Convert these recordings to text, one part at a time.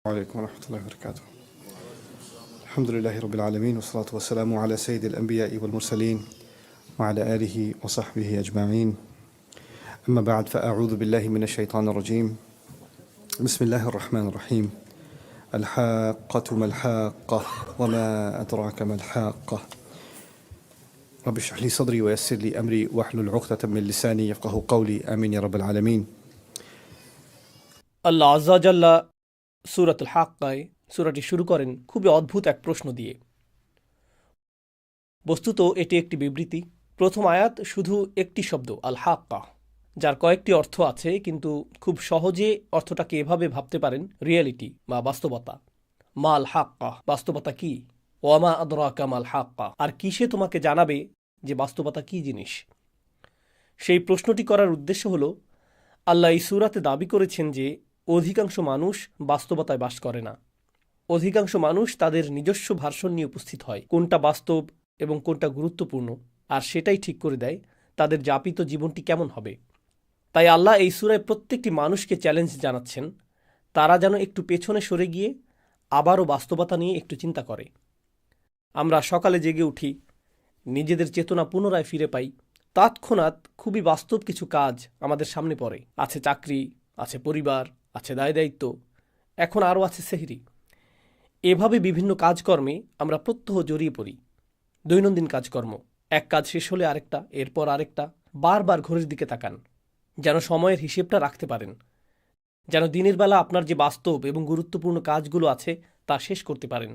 عليكم ورحمة الله وبركاته. الحمد لله رب العالمين والصلاة والسلام على سيد الأنبياء والمرسلين وعلى آله وصحبه أجمعين. أما بعد فأعوذ بالله من الشيطان الرجيم. بسم الله الرحمن الرحيم. الحاقة ما الحاقة وما أدراك ما الحاقة. رب اشرح لي صدري ويسر لي أمري واحلل عقدة من لساني يفقه قولي آمين يا رب العالمين. আল্লাহ আজ্জা জাল্লা সূরাতুল হাক্কায় সূরাটি শুরু করেন খুবই অদ্ভুত এক প্রশ্ন দিয়ে। বস্তুত এটি একটি বিবৃতি। প্রথম আয়াত শুধু একটি শব্দ আল হাক্কা, যার কয়েকটি অর্থ আছে, কিন্তু খুব সহজে অর্থটাকে এভাবে ভাবতে পারেন রিয়েলিটি বা বাস্তবতা। মাল হাক্কা, বাস্তবতা কি? ওয়ামা আদরাকা মাল হাক্কা, আর কিসে তোমাকে জানাবে যে বাস্তবতা কি জিনিস? সেই প্রশ্নটি করার উদ্দেশ্য হলো, আল্লাহ এই সূরাতে দাবি করেছেন যে অধিকাংশ মানুষ বাস্তবতায় বাস করে না। অধিকাংশ মানুষ তাদের নিজস্ব ভার্সন নিয়ে উপস্থিত হয়, কোনটা বাস্তব এবং কোনটা গুরুত্বপূর্ণ, আর সেটাই ঠিক করে দেয় তাদের যাপিত জীবনটি কেমন হবে। তাই আল্লাহ এই সূরায় প্রত্যেকটি মানুষকে চ্যালেঞ্জ জানাচ্ছেন তারা যেন একটু পেছনে সরে গিয়ে আবারও বাস্তবতা নিয়ে একটু চিন্তা করে। আমরা সকালে জেগে উঠি, নিজেদের চেতনা পুনরায় ফিরে পাই, তৎক্ষণাৎ খুবই বাস্তব কিছু কাজ আমাদের সামনে পড়ে। আছে চাকরি, আছে পরিবার, আছে দায়-দায়িত্ব, এখন আরও আছে সেহরি। এভাবে বিভিন্ন কাজকর্মে আমরা প্রত্যহ জড়িয়ে পড়ি। দৈনন্দিন কাজকর্ম, এক কাজ শেষ হলে আরেকটা, এরপর আরেকটা। বারবার ঘড়ির দিকে তাকান, যেন সময়ের হিসেবটা রাখতে পারেন, যেন দিনের বেলা আপনার যে বাস্তব এবং গুরুত্বপূর্ণ কাজগুলো আছে তা শেষ করতে পারেন।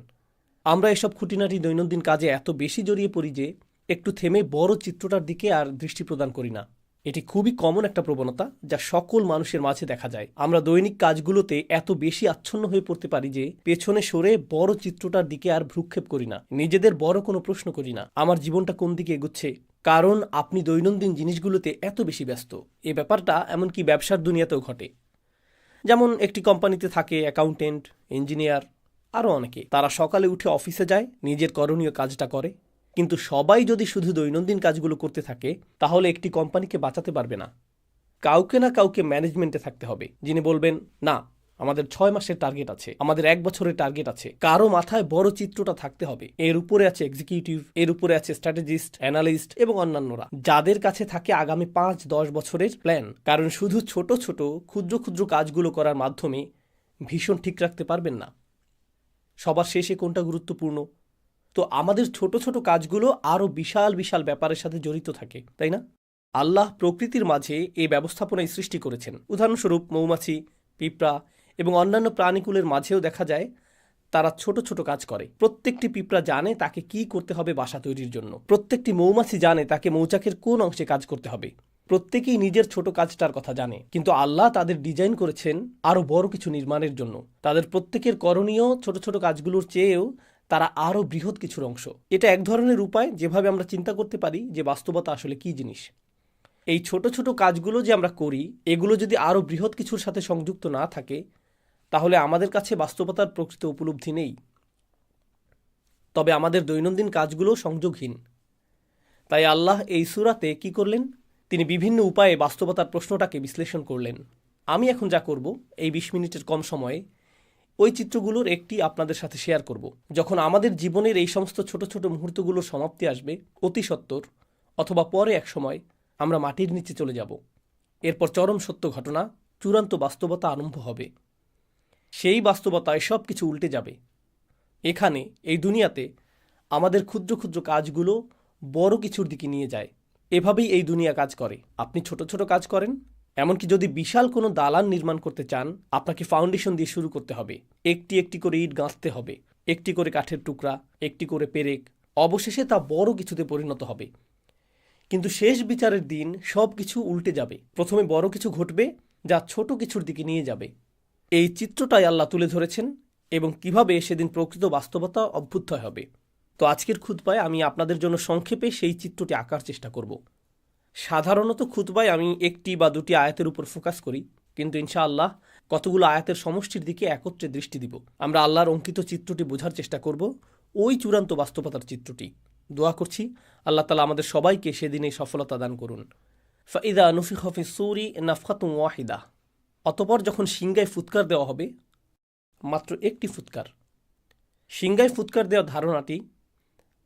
আমরা এসব খুঁটিনাটি দৈনন্দিন কাজে এত বেশি জড়িয়ে পড়ি যে একটু থেমে বড় চিত্রটার দিকে আর দৃষ্টি প্রদান করি না। এটি খুবই কমন একটা প্রবণতা যা সকল মানুষের মাঝে দেখা যায়। আমরা দৈনিক কাজগুলোতে এত বেশি আচ্ছন্ন হয়ে পড়তে পারি যে পেছনে সরে বড় চিত্রটার দিকে আর ভ্রুক্ষেপ করি না, নিজেদের বড় কোনো প্রশ্ন করি না আমার জীবনটা কোন দিকে এগোচ্ছে, কারণ আপনি দৈনন্দিন জিনিসগুলোতে এত বেশি ব্যস্ত। এই ব্যাপারটা এমনকি ব্যবসার দুনিয়াতেও ঘটে। যেমন একটি কোম্পানিতে থাকে অ্যাকাউন্টেন্ট, ইঞ্জিনিয়ার, আরও অনেকে। তারা সকালে উঠে অফিসে যায়, নিজের করণীয় কাজটা করে, কিন্তু সবাই যদি শুধু দৈনন্দিন কাজগুলো করতে থাকে তাহলে একটি কোম্পানিকে বাঁচাতে পারবে না। কাউকে না কাউকে ম্যানেজমেন্টে থাকতে হবে, যিনি বলবেন না আমাদের 6 মাসের টার্গেট আছে, আমাদের 1 বছরের টার্গেট আছে। কারো মাথায় বড় চিত্রটা থাকতে হবে। এর উপরে আছে এক্সিকিউটিভ, এর উপরে আছে স্ট্র্যাটেজিস্ট, অ্যানালিস্ট এবং অন্যান্যরা, যাদের কাছে থাকে আগামী 5-10 বছরের প্ল্যান। কারণ শুধু ছোট ছোট ক্ষুদ্র ক্ষুদ্র কাজগুলো করার মাধ্যমে ভীষণ ঠিক রাখতে পারবেন না সবার শেষে কোনটা গুরুত্বপূর্ণ। তো আমাদের ছোট ছোট কাজগুলো আরও বিশাল বিশাল ব্যাপারের সাথে জড়িত থাকে, তাই না? আল্লাহ প্রকৃতির মাঝে এই ব্যবস্থাপনায় সৃষ্টি করেছেন। উদাহরণস্বরূপ মৌমাছি, পিঁপড়া এবং অন্যান্য প্রাণীকুলের মাঝেও দেখা যায় তারা ছোট ছোট কাজ করে। প্রত্যেকটি পিঁপড়া জানে তাকে কি করতে হবে বাসা তৈরির জন্য। প্রত্যেকটি মৌমাছি জানে তাকে মৌচাকের কোন অংশে কাজ করতে হবে। প্রত্যেকেই নিজের ছোট কাজটার কথা জানে, কিন্তু আল্লাহ তাদের ডিজাইন করেছেন আরও বড় কিছু নির্মাণের জন্য। তাদের প্রত্যেকের করণীয় ছোট ছোট কাজগুলোর চেয়েও তারা আরও বৃহৎ কিছুর অংশ। এটা এক ধরনের উপায় যেভাবে আমরা চিন্তা করতে পারি যে বাস্তবতা আসলে কি জিনিস। এই ছোট ছোট কাজগুলো যে আমরা করি, এগুলো যদি আরও বৃহৎ কিছুর সাথে সংযুক্ত না থাকে তাহলে আমাদের কাছে বাস্তবতার প্রকৃত উপলব্ধি নেই। তবে আমাদের দৈনন্দিন কাজগুলো সংযোগহীন। তাই আল্লাহ এই সূরাতে কি করলেন? তিনি বিভিন্ন উপায়ে বাস্তবতার প্রশ্নটাকে বিশ্লেষণ করলেন। আমি এখন যা করব এই 20 মিনিটের কম সময়ে ওই চিত্রগুলোর একটি আপনাদের সাথে শেয়ার করব। যখন আমাদের জীবনের এই সমস্ত ছোট ছোট মুহূর্তগুলোর সমাপ্তি আসবে অতি সত্বর, অথবা পরে এক সময় আমরা মাটির নিচে চলে যাব, এরপর চরম সত্য ঘটনা, চূড়ান্ত বাস্তবতা আরম্ভ হবে। সেই বাস্তবতায় সব কিছু উল্টে যাবে। এখানে এই দুনিয়াতে আমাদের ক্ষুদ্র ক্ষুদ্র কাজগুলো বড় কিছুর দিকে নিয়ে যায়। এভাবেই এই দুনিয়া কাজ করে। আপনি ছোট ছোট কাজ করেন, এমনকি যদি বিশাল কোনো দালান নির্মাণ করতে চান আপনাকে ফাউন্ডেশন দিয়ে শুরু করতে হবে। একটি একটি করে ইট গাঁথতে হবে, একটি করে কাঠের টুকরা, একটি করে পেরেক, অবশেষে তা বড় কিছুতে পরিণত হবে। কিন্তু শেষ বিচারের দিন সব কিছু উল্টে যাবে। প্রথমে বড় কিছু ঘটবে যা ছোট কিছুর দিকে নিয়ে যাবে। এই চিত্রটাই আল্লাহ তুলে ধরেছেন এবং কিভাবে সেদিন প্রকৃত বাস্তবতা অভ্যুদয় হবে। তো আজকের খুতবায় আমি আপনাদের জন্য সংক্ষেপে সেই চিত্রটি আঁকার চেষ্টা করব। সাধারণত খুতবায় আমি একটি বা দুটি আয়াতের উপর ফোকাস করি, কিন্তু ইনশাআল্লাহ কতগুলো আয়াতের সমষ্টির দিকে একত্রে দৃষ্টি দিব। আমরা আল্লাহর অঙ্কিত চিত্রটি বোঝার চেষ্টা করব, ওই চূড়ান্ত বাস্তবতার চিত্রটি। দোয়া করছি আল্লাহ তাআলা আমাদের সবাইকে সেদিনে সফলতা দান করুন। ফাইদা নুফিখা ফিস সূরি নাফখাতুন ওয়াহিদা, অতঃপর যখন সিংগায় ফুৎকার দেওয়া হবে, মাত্র একটি ফুৎকার। সিংগায় ফুৎকার দেওয়ার ধারণাটি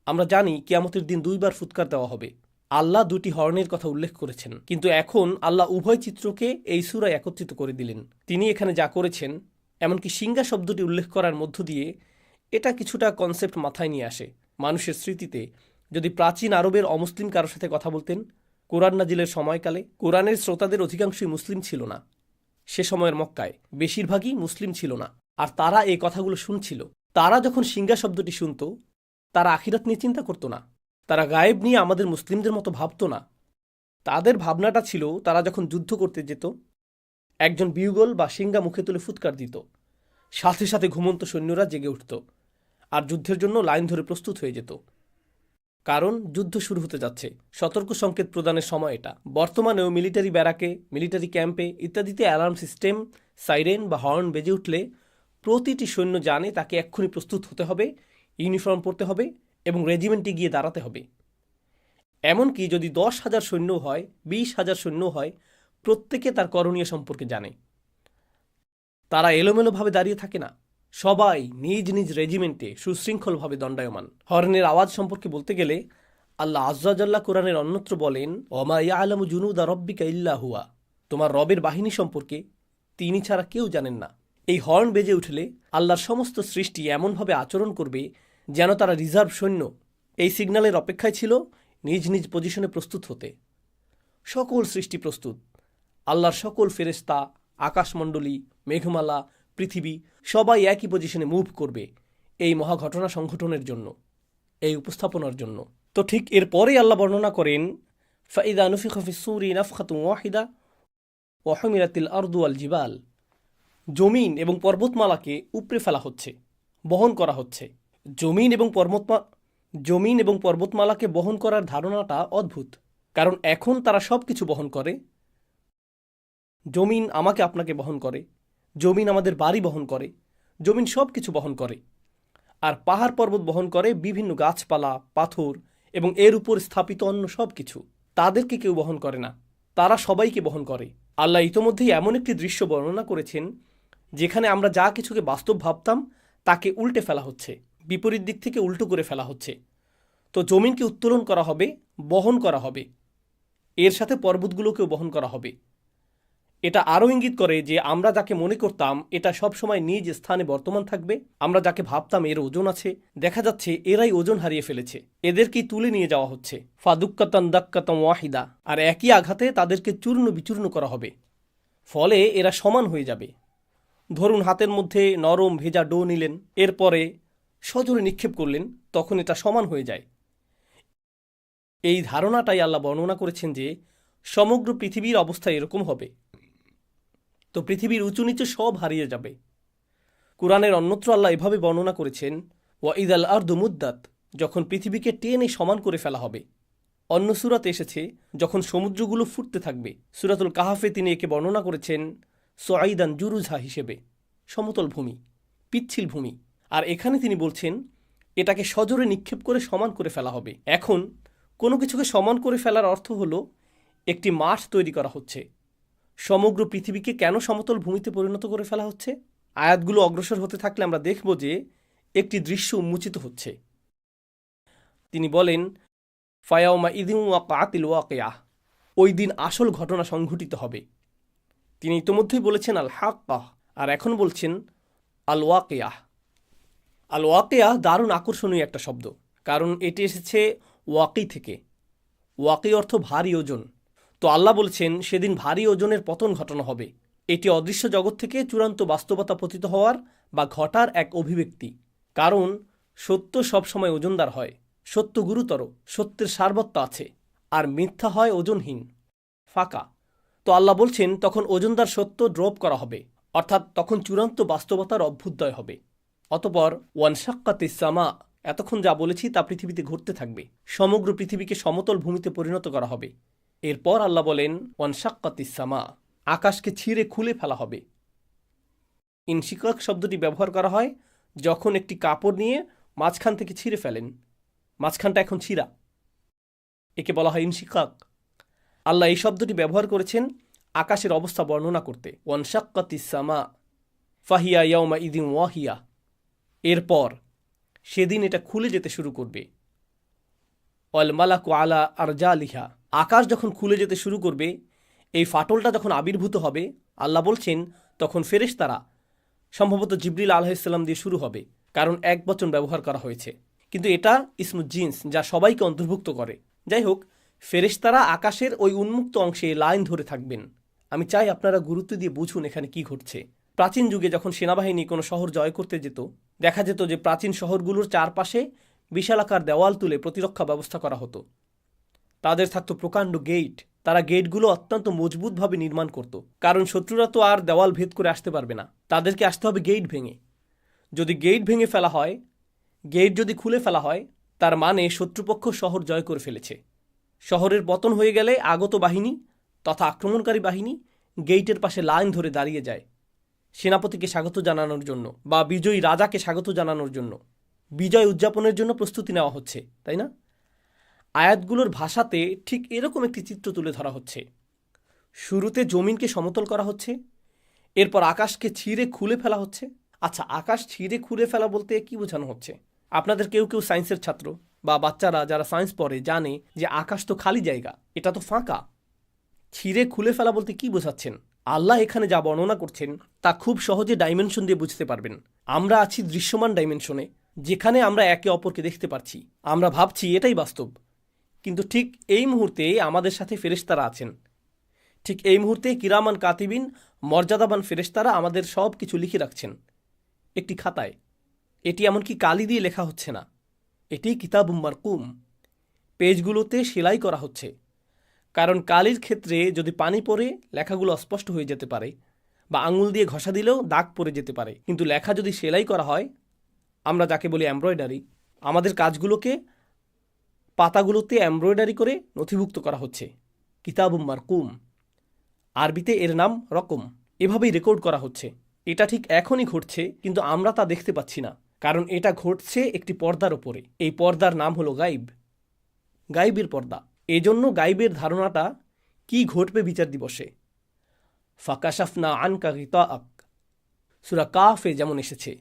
আমরা জানি কিয়ামতের দিন 2বার ফুৎকার দেওয়া হবে। আল্লাহ 2টি হর্নের কথা উল্লেখ করেছেন, কিন্তু এখন আল্লাহ উভয় চিত্রকে এই সূরায় একত্রিত করে দিলেন। তিনি এখানে যা করেছেন, এমনকি সিংগা শব্দটি উল্লেখ করার মধ্য দিয়ে এটা কিছুটা কনসেপ্ট মাথায় নিয়ে আসে। মানুষের স্মৃতিতে যদি প্রাচীন আরবের অমুসলিম কারোর সাথে কথা বলতেন কোরআন নাজিলের সময়কালে, কোরআনের শ্রোতাদের অধিকাংশই মুসলিম ছিল না। সে সময়ের মক্কায় বেশিরভাগই মুসলিম ছিল না, আর তারা এই কথাগুলো শুনছিল। তারা যখন সিংগা শব্দটি শুনত, তারা আখিরাত নিয়ে চিন্তা করত না, তারা গায়েব নিয়ে আমাদের মুসলিমদের মতো ভাবত না। তাদের ভাবনাটা ছিল তারা যখন যুদ্ধ করতে যেত, একজন বিউগল বা সিংগা মুখে তুলে ফুৎকার দিত, সাথে সাথে ঘুমন্ত সৈন্যরা জেগে উঠত আর যুদ্ধের জন্য লাইন ধরে প্রস্তুত হয়ে যেত, কারণ যুদ্ধ শুরু হতে যাচ্ছে। সতর্ক সংকেত প্রদানের সময় এটা। বর্তমানেও মিলিটারি ব্যারাকে, মিলিটারি ক্যাম্পে ইত্যাদিতে অ্যালার্ম সিস্টেম, সাইরেন বা হর্ন বেজে উঠলে প্রতিটি সৈন্য জানে তাকে এক্ষুনি প্রস্তুত হতে হবে, ইউনিফর্ম পরতে হবে এবং রেজিমেন্টে গিয়ে দাঁড়াতে হবে। এমনকি যদি 10,000 সৈন্য হয়, 20,000 সৈন্য হয়, প্রত্যেকে তার করণীয় সম্পর্কে জানে। তারা এলোমেলোভাবে দাঁড়িয়ে থাকে না, সবাই নিজ নিজ রেজিমেন্টে সুশৃঙ্খলভাবে দণ্ডায়মান। হর্নের আওয়াজ সম্পর্কে বলতে গেলে আল্লাহ আজ্জাজাল্লাহ কোরআনের অন্যত্র বলেন, ওমা ইয়ালামু জুনুদা রব্বিকা ইল্লা হুয়া, তোমার রবের বাহিনী সম্পর্কে তিনি ছাড়া কেউ জানেন না। এই হর্ন বেজে উঠলে আল্লাহর সমস্ত সৃষ্টি এমনভাবে আচরণ করবে যেন তারা রিজার্ভ সৈন্য। এই সিগন্যালের অপেক্ষায় ছিল নিজ নিজ পজিশনে প্রস্তুত হতে। সকল সৃষ্টি প্রস্তুত। আল্লাহর সকল ফেরেশতা, আকাশমণ্ডলী, মেঘমালা, পৃথিবী সবাই একই পজিশনে মুভ করবে এই মহাঘটনা সংঘটনের জন্য, এই উপস্থাপনার জন্য। তো ঠিক এরপরেই আল্লাহ বর্ণনা করেন, ফাইদা নুফিখা ফিস-সূরি নাফখাতুন ওয়াহিদা ওয়া হুমিলাতিল আরদু ওয়াল জিবাল, জমিন এবং পর্বতমালাকে উপড়ে ফেলা হচ্ছে, বহন করা হচ্ছে। জমিন এবং পর্বতমালাকে বহন করার ধারণাটা অদ্ভুত, কারণ এখন তারা সব কিছু বহন করে। জমিন আমাকে আপনাকে বহন করে, জমিন আমাদের বাড়ি বহন করে, জমিন সব কিছু বহন করে। আর পাহাড় পর্বত বহন করে বিভিন্ন গাছপালা, পাথর এবং এর উপর স্থাপিত অন্য সব কিছু। তাদেরকে কেউ বহন করে না, তারা সবাইকে বহন করে। আল্লাহ ইতোমধ্যেই এমন একটি দৃশ্য বর্ণনা করেছেন যেখানে আমরা যা কিছুকে বাস্তব ভাবতাম তাকে উল্টে ফেলা হচ্ছে, বিপরীত দিক থেকে উল্টো করে ফেলা হচ্ছে। তো জমিনকে উত্তোলন করা হবে, বহন করা হবে, এর সাথে পর্বতগুলোকেও বহন করা হবে। এটা আরও ইঙ্গিত করে যে আমরা যাকে মনে করতাম এটা সব সময় নিজ স্থানে বর্তমান থাকবে, আমরা যাকে ভাবতাম এর ওজন আছে, দেখা যাচ্ছে এরাই ওজন হারিয়ে ফেলেছে, এদেরকেই তুলে নিয়ে যাওয়া হচ্ছে। ফাদুক্কাতান দাক্কাতাম ওয়াহিদা, আর একই আঘাতে তাদেরকে চূর্ণ বিচূর্ণ করা হবে, ফলে এরা সমান হয়ে যাবে। ধরুন হাতের মধ্যে নরম ভেজা ডো নিলেন, এরপরে সজোরে নিক্ষেপ করলেন, তখন এটা সমান হয়ে যায়। এই ধারণাটাই আল্লাহ বর্ণনা করেছেন যে সমগ্র পৃথিবীর অবস্থা এরকম হবে। তো পৃথিবীর উঁচু নিচু সব হারিয়ে যাবে। কুরআনের অন্যত্র আল্লাহ এভাবে বর্ণনা করেছেন, ওয়াইদাল আরদু মুদ্দাত, যখন পৃথিবীকে টেনে সমান করে ফেলা হবে। অন্য সূরাতে এসেছে যখন সমুদ্রগুলো ফুটতে থাকবে। সূরাতুল কাহাফে তিনি একে বর্ণনা করেছেন সুআইদান জুরুজা হিসেবে, সমতল ভূমি, পিচ্ছিল ভূমি। আর এখানে তিনি বলছেন এটাকে সজোরে নিক্ষেপ করে সমান করে ফেলা হবে। এখন কোনো কিছুকে সমান করে ফেলার অর্থ হলো একটি মাঠ তৈরি করা হচ্ছে। সমগ্র পৃথিবীকে কেন সমতল ভূমিতে পরিণত করে ফেলা হচ্ছে? আয়াতগুলো অগ্রসর হতে থাকলে আমরা দেখব যে একটি দৃশ্য উন্মোচিত হচ্ছে। তিনি বলেন, ফায়াউমা ইদিন ওয়াকাতিল ওয়াকিয়াহ, ওই দিন আসল ঘটনা সংঘটিত হবে। তিনি ইতোমধ্যেই বলেছেন আল হাক্কাহ, আর এখন বলছেন আল ওয়াকিয়াহ। আল ওয়াকিয়াহ দারুণ আকর্ষণীয় একটা শব্দ, কারণ এটি এসেছে ওয়াকি থেকে। ওয়াকি অর্থ ভারী ওজন। তো আল্লাহ বলছেন সেদিন ভারী ওজনের পতন ঘটানো হবে। এটি অদৃশ্য জগৎ থেকে চূড়ান্ত বাস্তবতা পতিত হওয়ার বা ঘটার এক অভিব্যক্তি। কারণ সত্য সবসময় ওজনদার হয়, সত্য গুরুতর, সত্যের সারবত্তা আছে, আর মিথ্যা হয় ওজনহীন, ফাঁকা। তো আল্লাহ বলছেন তখন ওজনদার সত্য ড্রপ করা হবে, অর্থাৎ তখন চূড়ান্ত বাস্তবতার অভ্যুদয় হবে। অতপর ওয়ানশাক্কাতিস সামা, এতক্ষণ যা বলেছি তা পৃথিবীতে ঘটতে থাকবে। সমগ্র পৃথিবীকে সমতল ভূমিতে পরিণত করা হবে। এরপর আল্লাহ বলেন ওয়ানশাক্কাতিস সামা, আকাশকে ছিঁড়ে খুলে ফেলা হবে। ইনশিকাক শব্দটি ব্যবহার করা হয় যখন একটি কাপড় নিয়ে মাঝখান থেকে ছিঁড়ে ফেলেন, মাঝখানটা এখন ছিঁড়া, একে বলা হয় ইনশিকাক। আল্লাহ এই শব্দটি ব্যবহার করেছেন আকাশের অবস্থা বর্ণনা করতে। ওয়ানশাক্কাতিস সামা, ফাহিয়া ইয়াউমা ইদিন ওয়াহিয়া, এরপর সেদিন এটা খুলে যেতে শুরু করবে। ওয়াল মালাকু আলা আরজালিহা, আকাশ যখন খুলে যেতে শুরু করবে, এই ফাটলটা যখন আবির্ভূত হবে, আল্লাহ বলছেন তখন ফেরেশতারা, সম্ভবত জিবরিল আলাইহিসসালাম দিয়ে শুরু হবে, কারণ এক বচন ব্যবহার করা হয়েছে, কিন্তু এটা ইসমু জিন্স, যা সবাইকে অন্তর্ভুক্ত করে। যাই হোক, ফেরেশতারা আকাশের ওই উন্মুক্ত অংশে লাইন ধরে থাকবেন। আমি চাই আপনারা গুরুত্ব দিয়ে বুঝুন এখানে কি ঘটছে। প্রাচীন যুগে যখন সেনাবাহিনী কোনো শহর জয় করতে যেত, দেখা যেত যে প্রাচীন শহরগুলোর চারপাশে বিশালাকার দেওয়াল তুলে প্রতিরক্ষা ব্যবস্থা করা হতো। তাদের থাকতো প্রকাণ্ড গেট, তারা গেটগুলো অত্যন্ত মজবুতভাবে নির্মাণ করত, কারণ শত্রুরা তো আর দেওয়াল ভেদ করে আসতে পারবে না, তাদেরকে আসতে হবে গেট ভেঙে। যদি গেট ভেঙে ফেলা হয়, গেট যদি খুলে ফেলা হয়, তার মানে শত্রুপক্ষ শহর জয় করে ফেলেছে। শহরের পতন হয়ে গেলে আগত বাহিনী তথা আক্রমণকারী বাহিনী গেইটের পাশে লাইন ধরে দাঁড়িয়ে যায়, সেনাপতিকে স্বাগত জানানোর জন্য বা বিজয়ী রাজাকে স্বাগত জানানোর জন্য, বিজয় উদযাপনের জন্য প্রস্তুতি নেওয়া হচ্ছে, তাই না? আয়াতগুলোর ভাষাতে ঠিক এরকম একটি চিত্র তুলে ধরা হচ্ছে। শুরুতে জমিনকে সমতল করা হচ্ছে, এরপর আকাশকে ছিঁড়ে খুলে ফেলা হচ্ছে। আচ্ছা, আকাশ ছিঁড়ে খুলে ফেলা বলতে কি বোঝানো হচ্ছে? আপনাদের কেউ কেউ সায়েন্সের ছাত্র বা বাচ্চারা যারা সায়েন্স পড়ে জানে যে আকাশ তো খালি জায়গা, এটা তো ফাঁকা। ছিঁড়ে খুলে ফেলা বলতে কি বোঝাচ্ছেন? আল্লাহ এখানে যা বর্ণনা করছেন তা খুব সহজে ডাইমেনশন দিয়ে বুঝতে পারবেন। আমরা আছি দৃশ্যমান ডাইমেনশনে, যেখানে আমরা একে অপরকে দেখতে পাচ্ছি, আমরা ভাবছি এটাই বাস্তব। কিন্তু ঠিক এই মুহূর্তে আমাদের সাথে ফেরেশতারা আছেন। ঠিক এই মুহূর্তে কিরামান কাতিবিন, মর্যাদাবান ফেরেশতারা আমাদের সব কিছু লিখে রাখছেন একটি খাতায়। এটি এমনকি কালি দিয়ে লেখা হচ্ছে না, এটি কিতাবুম মারকুম, পেজগুলোতে সেলাই করা হচ্ছে। কারণ কালির ক্ষেত্রে যদি পানি পড়ে লেখাগুলো অস্পষ্ট হয়ে যেতে পারে, বা আঙুল দিয়ে ঘষা দিলেও দাগ পড়ে যেতে পারে। কিন্তু লেখা যদি সেলাই করা হয়, আমরা যাকে বলি এমব্রয়ডারি, আমাদের কাজগুলোকে পাতাগুলোতে এমব্রয়ডারি করে নথিভুক্ত করা হচ্ছে। কিতাবুম মারকুম, আরবিতে এর নাম রকম। এভাবেই রেকর্ড করা হচ্ছে। এটা ঠিক এখনই ঘটছে, কিন্তু আমরা তা দেখতে পাচ্ছি না, কারণ এটা ঘটছে একটি পর্দার ওপরে। এই পর্দার নাম হলো গাইব, গাইবের পর্দা। এজন্য গাইবের ধারণাটা কি ঘটবে বিচার দিবসে। ফাকাশাফনা আনকা গিতাআক, সূরা কাফে যেমন এসেছে।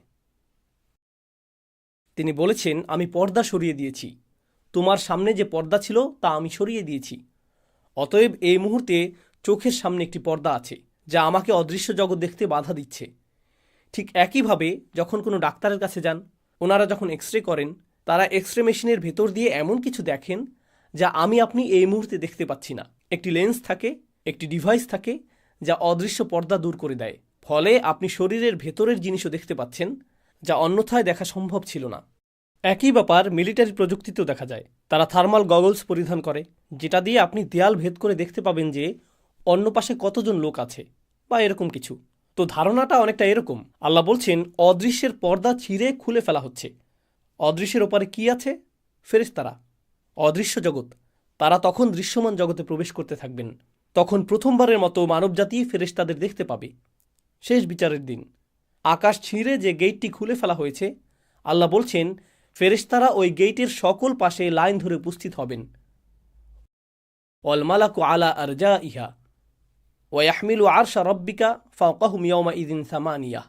তিনি বলেছেন, আমি পর্দা সরিয়ে দিয়েছি, তোমার সামনে যে পর্দা ছিল তা আমি সরিয়ে দিয়েছি। অতএব এই মুহূর্তে চোখের সামনে একটি পর্দা আছে, যা আমাকে অদৃশ্য জগৎ দেখতে বাধা দিচ্ছে। ঠিক একইভাবে যখন কোনো ডাক্তারের কাছে যান, ওনারা যখন এক্স রে করেন, তারা এক্স রে মেশিনের ভেতর দিয়ে এমন কিছু দেখেন যা আপনি এই মুহূর্তে দেখতে পাচ্ছি না। একটি লেন্স থাকে, একটি ডিভাইস থাকে, যা অদৃশ্য পর্দা দূর করে দেয়। ফলে আপনি শরীরের ভেতরের জিনিসও দেখতে পাচ্ছেন, যা অন্যথায় দেখা সম্ভব ছিল না। একই ব্যাপার মিলিটারি প্রযুক্তিতেও দেখা যায়। তারা থার্মাল গগলস পরিধান করে, যেটা দিয়ে আপনি দেয়াল ভেদ করে দেখতে পাবেন যে অন্য পাশে কতজন লোক আছে, বা এরকম কিছু। তো ধারণাটা অনেকটা এরকম। আল্লাহ বলছেন, অদৃশ্যের পর্দা ছিঁড়ে খুলে ফেলা হচ্ছে। অদৃশ্যের ওপারে কি আছে? ফেরেশতারা, অদৃশ্য জগৎ। তারা তখন দৃশ্যমান জগতে প্রবেশ করতে থাকবেন। তখন প্রথমবারের মতো মানবজাতি ফেরেশতাদের দেখতে পাবে শেষ বিচারের দিন। আকাশ ছিঁড়ে যে গেটটি খুলে ফেলা হয়েছে, আল্লাহ বলছেন ফেরেশতারা ওই গেটের সকল পাশে লাইন ধরে উপস্থিত হবেন। ওয়াল মালাকু আলা আরজাইহা ওয়া ইয়াহমিলু আরশা রাব্বিকা ফাওকাহুম ইয়াওমা ইযিন সামানিয়া,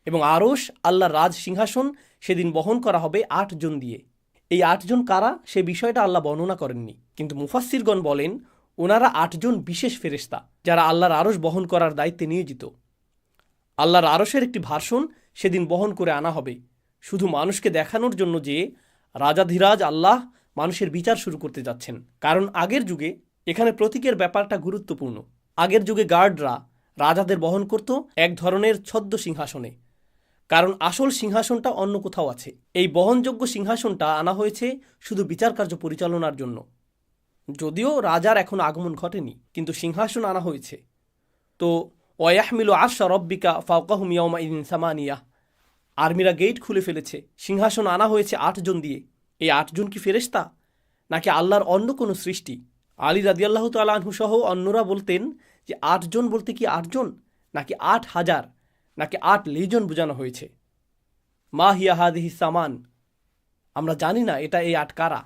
এবং আরশ, আল্লাহর রাজ সিংহাসন, সেদিন বহন করা হবে 8 জন দিয়ে। এই 8 জন কারা, সে বিষয়টা আল্লাহ বর্ণনা করেননি, কিন্তু মুফাসসিরগণ বলেন ওনারা 8 জন বিশেষ ফেরেশতা, যারা আল্লাহর আরশ বহন করার দায়িত্বে নিয়োজিত। আল্লাহর আরশের একটি ভার্সন সেদিন বহন করে আনা হবে, শুধু মানুষকে দেখানোর জন্য যে রাজাধিরাজ আল্লাহ মানুষের বিচার শুরু করতে যাচ্ছেন। কারণ আগের যুগে এখানে প্রতীকের ব্যাপারটা গুরুত্বপূর্ণ। আগের যুগে গার্ডরা রাজাদের বহন করত এক ধরনের ছদ্ম সিংহাসনে, কারণ আসল সিংহাসনটা অন্য কোথাও আছে। এই বহনযোগ্য সিংহাসনটা আনা হয়েছে শুধু বিচার কার্য পরিচালনার জন্য। যদিও রাজার এখন আগমন ঘটেনি, কিন্তু সিংহাসন আনা হয়েছে। তো ওয়াহমিলু আরশা রব্বিকা ফাওকাহুম ইয়াওমা ইযিন সামানিয়া, আর্মিরা গেট খুলে ফেলেছে, সিংহাসন আনা হয়েছে 8 জন দিয়ে। এই 8 জন কি ফেরেশতা, নাকি আল্লাহর অন্য কোনো সৃষ্টি? আলী রাদিয়াল্লাহু তাআলা আনহু সহ অন্যরা বলতেন যে 8 জন বলতে কি 8 জন, নাকি 8,000, নাকি 8 লেজন বোঝানো হয়েছে। মা হিয়া হাদিহি সামান, আমরা জানি না এটা এই 8 কারা,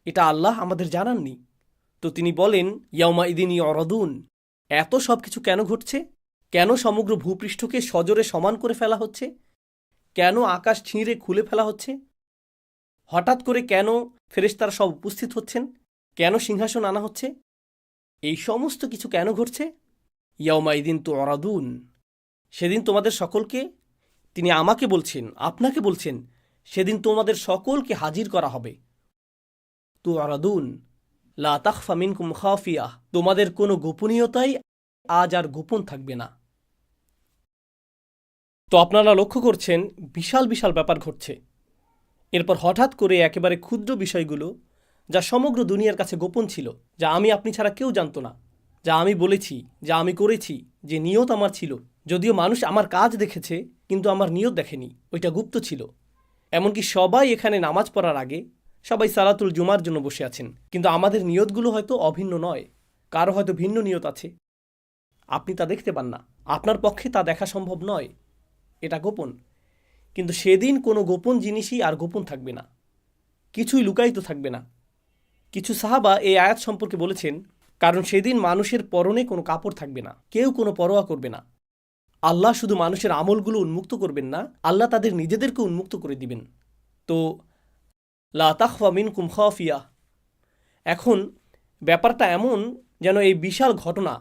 এটা আল্লাহ আমাদের জানাননি। তো তিনি বলেন ইয়াউমা ইদিন ইউরাদুন, এত সব কিছু কেন ঘটছে? কেন সমগ্র ভূপৃষ্ঠকে সজোরে সমান করে ফেলা হচ্ছে? কেন আকাশ ছিঁড়ে খুলে ফেলা হচ্ছে? হঠাৎ করে কেন ফেরেশতারা সব উপস্থিত হচ্ছেন? কেন সিংহাসন আনা হচ্ছে? এই সমস্ত কিছু কেন ঘটছে? ইয়াউমাইদিন তুরাদুন, সেদিন তোমাদের সকলকে, তিনি আমাকে বলছেন, আপনাকে বলছেন, সেদিন তোমাদের সকলকে হাজির করা হবে। তুরাদুন লা তাখফা মিনকুম খাফিয়াহ, তোমাদের কোনো গোপনীয়তাই আজ আর গোপন থাকবে না। তো আপনারা লক্ষ্য করছেন বিশাল বিশাল ব্যাপার ঘটছে। এরপর হঠাৎ করে একেবারে ক্ষুদ্র বিষয়গুলো, যা সমগ্র দুনিয়ার কাছে গোপন ছিল, যা আমি আপনি ছাড়া কেউ জানতো না, যা আমি বলেছি, যা আমি করেছি, যে নিয়ত আমার ছিল, যদিও মানুষ আমার কাজ দেখেছে কিন্তু আমার নিয়ত দেখেনি, ওইটা গুপ্ত ছিল। এমনকি সবাই এখানে নামাজ পড়ার আগে সবাই সালাতুল জুমার জন্য বসে আছেন, কিন্তু আমাদের নিয়তগুলো হয়তো অভিন্ন নয়, কারো হয়তো ভিন্ন নিয়ত আছে। আপনি তা দেখতে পান না, আপনার পক্ষে তা দেখা সম্ভব নয়, এটা গোপন। কিন্তু সেদিন কোনো গোপন জিনিসই আর গোপন থাকবে না, কিছুই লুকায়িত থাকবে না। কিছু সাহাবা এই আয়াত সম্পর্কে বলেছেন, কারণ সেদিন মানুষের পরনে কোনো কাপড় থাকবে না, কেউ কোনো পরোয়া করবে না। আল্লাহ শুধু মানুষের আমলগুলো উন্মুক্ত করবেন না, আল্লাহ তাদের নিজেদেরকে উন্মুক্ত করে দিবেন। তো লা তাখফা মিনকুম খাফিয়া, এখন ব্যাপারটা এমন যেন এই বিশাল ঘটনা,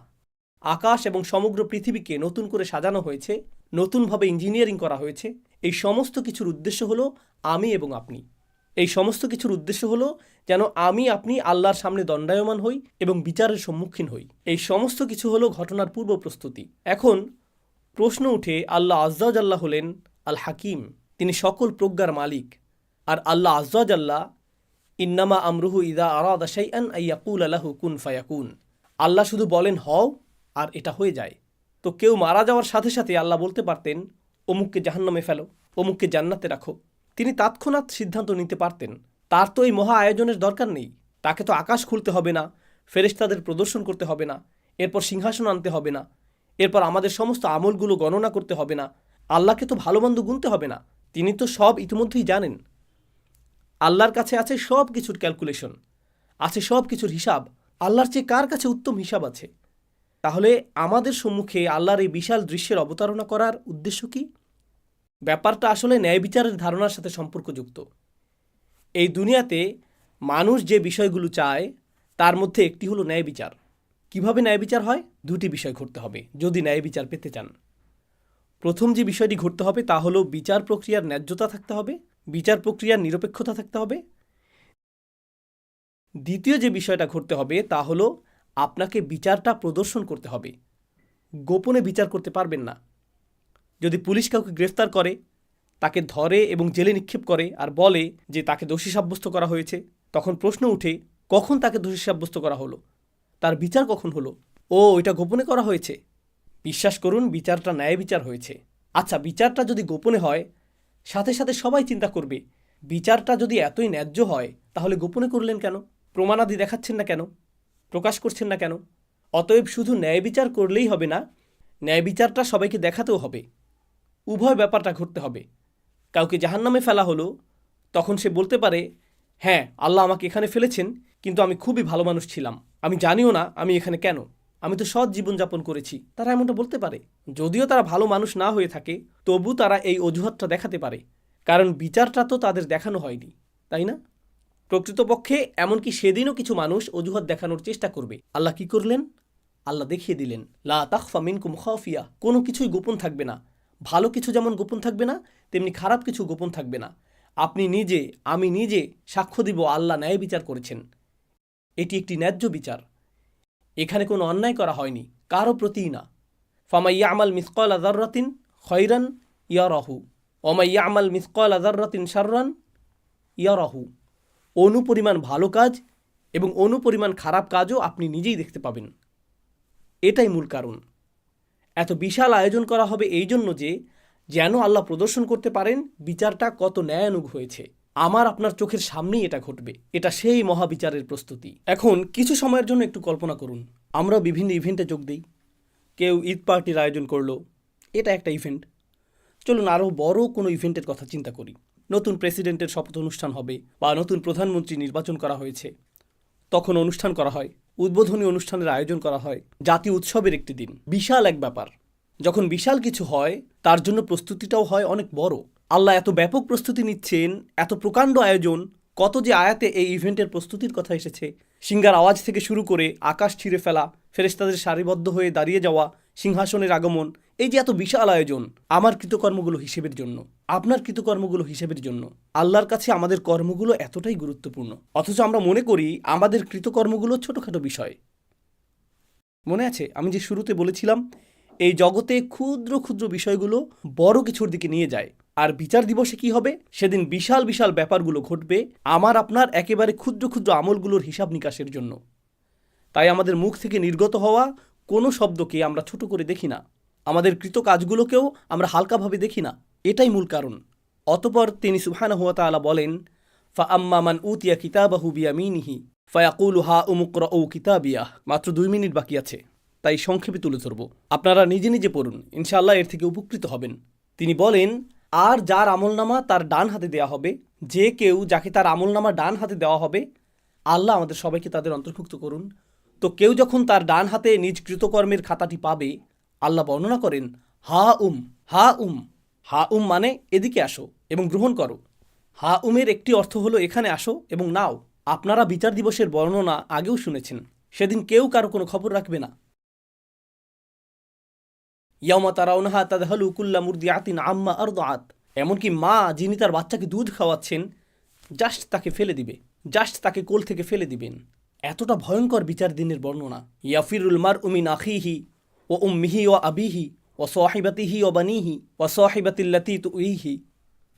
আকাশ এবং সমগ্র পৃথিবীকে নতুন করে সাজানো হয়েছে, নতুনভাবে ইঞ্জিনিয়ারিং করা হয়েছে। এই সমস্ত কিছুর উদ্দেশ্য হলো আমি এবং আপনি। এই সমস্ত কিছুর উদ্দেশ্য হলো যেন আমি আপনি আল্লাহর সামনে দণ্ডায়মান হই এবং বিচারের সম্মুখীন হই। এই সমস্ত কিছু হলো ঘটনার পূর্ব প্রস্তুতি। এখন প্রশ্ন উঠে, আল্লাহ আজ্জাওয়াজাল্লাহ হলেন আল হাকিম, তিনি সকল প্রজ্ঞার মালিক। আর আল্লাহ আজ্জাওয়াজাল্লাহ ইন্নামা আমরুহু ইদা আরাদা শাইআন আইয়াকুল লাহু কুন ফায়াকুন, আল্লাহ শুধু বলেন হও আর এটা হয়ে যায়। তো কেউ মারা যাওয়ার সাথে সাথে আল্লাহ বলতে পারতেন অমুককে জাহান্নামে ফেলো, অমুককে জান্নাতে রাখো। তিনি তৎক্ষণাৎ সিদ্ধান্ত নিতে পারতেন। তার তো এই মহা আয়োজনের দরকার নেই। তাকে তো আকাশ খুলতে হবে না, ফেরেশতাদের প্রদর্শন করতে হবে না, এরপর সিংহাসন আনতে হবে না, এরপর আমাদের সমস্ত আমলগুলো গণনা করতে হবে না, আল্লাহকে তো ভালো মন্দ গুনতে হবে না। তিনি তো সব ইতিমধ্যেই জানেন। আল্লাহর কাছে আছে সব কিছুর ক্যালকুলেশন, আছে সব কিছুর হিসাব। আল্লাহর চেয়ে কার কাছে উত্তম হিসাব আছে? তাহলে আমাদের সম্মুখে আল্লাহর এই বিশাল দৃশ্যের অবতারণা করার উদ্দেশ্য কি? ব্যাপারটা আসলে ন্যায় বিচারের ধারণার সাথে সম্পর্কযুক্ত। এই দুনিয়াতে মানুষ যে বিষয়গুলো চায় তার মধ্যে একটি হলো ন্যায় বিচার। কিভাবে ন্যায় বিচার হয়? দুটি বিষয় ঘটতে হবে যদি ন্যায় বিচার পেতে চান। প্রথম যে বিষয়টি ঘটতে হবে তা হলো বিচার প্রক্রিয়ার ন্যায্যতা থাকতে হবে, বিচার প্রক্রিয়ার নিরপেক্ষতা থাকতে হবে। দ্বিতীয় যে বিষয়টা ঘটতে হবে তা হলো আপনাকে বিচারটা প্রদর্শন করতে হবে। গোপনে বিচার করতে পারবেন না। যদি পুলিশ কাউকে গ্রেফতার করে, তাকে ধরে এবং জেলে নিক্ষেপ করে আর বলে যে তাকে দোষী সাব্যস্ত করা হয়েছে, তখন প্রশ্ন উঠে কখন তাকে দোষী সাব্যস্ত করা হলো, তার বিচার কখন হলো? ও, এটা গোপনে করা হয়েছে। বিশ্বাস করুন, বিচারটা ন্যায় বিচার হয়েছে। আচ্ছা, বিচারটা যদি গোপনে হয়, সাথে সাথে সবাই চিন্তা করবে বিচারটা যদি এতই ন্যায্য হয় তাহলে গোপনে করলেন কেন? প্রমাণাদি দেখাচ্ছেন না কেন? প্রকাশ করছেন না কেন? অতএব শুধু ন্যায় বিচার করলেই হবে না, ন্যায় বিচারটা সবাইকে দেখাতেও হবে। উভয় ব্যাপারটা ঘটতে হবে। কাউকে জাহান্নামে ফেলা হলো, তখন সে বলতে পারে, হ্যাঁ আল্লাহ আমাকে এখানে ফেলেছেন, কিন্তু আমি খুবই ভালো মানুষ ছিলাম, আমি জানিও না আমি এখানে কেন, আমি তো সৎ জীবনযাপন করেছি। তারা এমনটা বলতে পারে। যদিও তারা ভালো মানুষ না হয়ে থাকে, তবু তারা এই অজুহাতটা দেখাতে পারে, কারণ বিচারটা তো তাদের দেখানো হয়নি, তাই না? প্রকৃতপক্ষে এমনকি সেদিনও কিছু মানুষ অজুহাত দেখানোর চেষ্টা করবে। আল্লাহ কি করলেন? আল্লাহ দেখিয়ে দিলেন, লা তাখফা মিনকুম খাফিয়া, কোনো কিছুই গোপন থাকবে না। ভালো কিছু যেমন গোপন থাকবে না, তেমনি খারাপ কিছু গোপন থাকবে না। আপনি নিজে, আমি নিজে সাক্ষ্য দিব আল্লাহ ন্যায় বিচার করেছেন। এটি একটি ন্যায্য বিচার। এখানে কোনো অন্যায় করা হয়নি, কারো প্রতিই না। ফামান ইয়ামাল মিসকালা যাররাতিন খায়রান ইয়ারাহু ওয়া মান ইয়ামাল মিসকালা যাররাতিন শাররান ইয়ারাহু। অনুপরিমাণ ভালো কাজ এবং অনুপরিমাণ খারাপ কাজও আপনি নিজেই দেখতে পাবেন। এটাই মূল কারণ। এত বিশাল আয়োজন করা হবে এই জন্য যে যেন আল্লাহ প্রদর্শন করতে পারেন বিচারটা কত ন্যায়ানুগ হয়েছে। আমার আপনার চোখের সামনেই এটা ঘটবে। এটা সেই মহাবিচারের প্রস্তুতি। এখন কিছু সময়ের জন্য একটু কল্পনা করুন, আমরা বিভিন্ন ইভেন্টে যোগ দিই। কেউ ঈদ পার্টির আয়োজন করলো, এটা একটা ইভেন্ট। চলুন আরও বড় কোনো ইভেন্টের কথা চিন্তা করি। নতুন প্রেসিডেন্টের শপথ অনুষ্ঠান হবে বা নতুন প্রধানমন্ত্রী নির্বাচন করা হয়েছে, তখন অনুষ্ঠান করা হয়, উদ্বোধনী অনুষ্ঠানের আয়োজন করা হয়, জাতীয় উৎসবের একটি দিন, বিশাল এক ব্যাপার। যখন বিশাল কিছু হয় তার জন্য প্রস্তুতিটাও হয় অনেক বড়। আল্লাহ এত ব্যাপক প্রস্তুতি নিচ্ছেন, এত প্রকাণ্ড আয়োজন। কত যে আয়াতে এই ইভেন্টের প্রস্তুতির কথা এসেছে। সিংহার আওয়াজ থেকে শুরু করে আকাশ ছিঁড়ে ফেলা, ফেরেশতাদের সারিবদ্ধ হয়ে দাঁড়িয়ে যাওয়া, সিংহাসনের আগমন, এই যে এত বিশাল আয়োজন আমার কৃতকর্মগুলো হিসেবের জন্য, আপনার কৃতকর্মগুলো হিসেবের জন্য। আল্লাহর কাছে আমাদের কর্মগুলো এতটাই গুরুত্বপূর্ণ, অথচ আমরা মনে করি আমাদের কৃতকর্মগুলো ছোটোখাটো বিষয়। মনে আছে আমি যে শুরুতে বলেছিলাম, এই জগতে ক্ষুদ্র ক্ষুদ্র বিষয়গুলো বড় কিছুর দিকে নিয়ে যায়। আর বিচার দিবসে কি হবে? সেদিন বিশাল বিশাল ব্যাপারগুলো ঘটবে আমার আপনার একেবারে ক্ষুদ্র ক্ষুদ্র আমলগুলোর হিসাব নিকাশের জন্য। তাই আমাদের মুখ থেকে নির্গত হওয়া কোনো শব্দকে আমরা ছোট করে দেখি না, আমাদের কৃত কাজগুলোকেও আমরা হালকাভাবে দেখি না। এটাই মূল কারণ। অতপর তিনি সুবহানাহু ওয়া তাআলা বলেন, ফাআম্মা মান উতিয়া কিতাবাহু বিয়ামিনিহি ফায়াকুলু হাউম ইকরাউ কিতাবিয়াহ। মাত্র 2 মিনিট বাকি আছে, তাই সংক্ষেপে তুলে ধরব। আপনারা নিজে নিজে পড়ুন, ইনশাআল্লাহ এর থেকে উপকৃত হবেন। তিনি বলেন, আর যার আমলনামা তার ডান হাতে দেওয়া হবে, যে কেউ যাকে তার আমলনামা ডান হাতে দেওয়া হবে, আল্লাহ আমাদের সবাইকে তাদের অন্তর্ভুক্ত করুন। তো কেউ যখন তার ডান হাতে নিজ কৃতকর্মের খাতাটি পাবে, আল্লাহ বর্ণনা করেন, হা উম মানে এদিকে আসো এবং গ্রহণ করো। হা উমের একটি অর্থ হলো এখানে আসো এবং নাও। আপনারা বিচার দিবসের বর্ণনা আগেও শুনেছেন। সেদিন কেউ কারো কোনো খবর রাখবে না। ইয়াউমা তারাউনাহা তাযহালু কুল্লু মুরদিআতিন আম্মা আরদাআত। এমনকি মা যিনি তার বাচ্চাকে দুধ খাওয়াচ্ছেন, জাস্ট তাকে ফেলে দিবে, জাস্ট তাকে কোল থেকে ফেলে দিবেন। এতটা ভয়ঙ্কর বিচার দিনের বর্ণনা। ইয়াফিরুল মারউ মিন আখিহি ওয়া উম্মিহি ওয়া আবিহি ওয়া সাহিবাতিহি ওয়া বানিহি ওয়া সাহিবাতিল্লাতী তুইহি।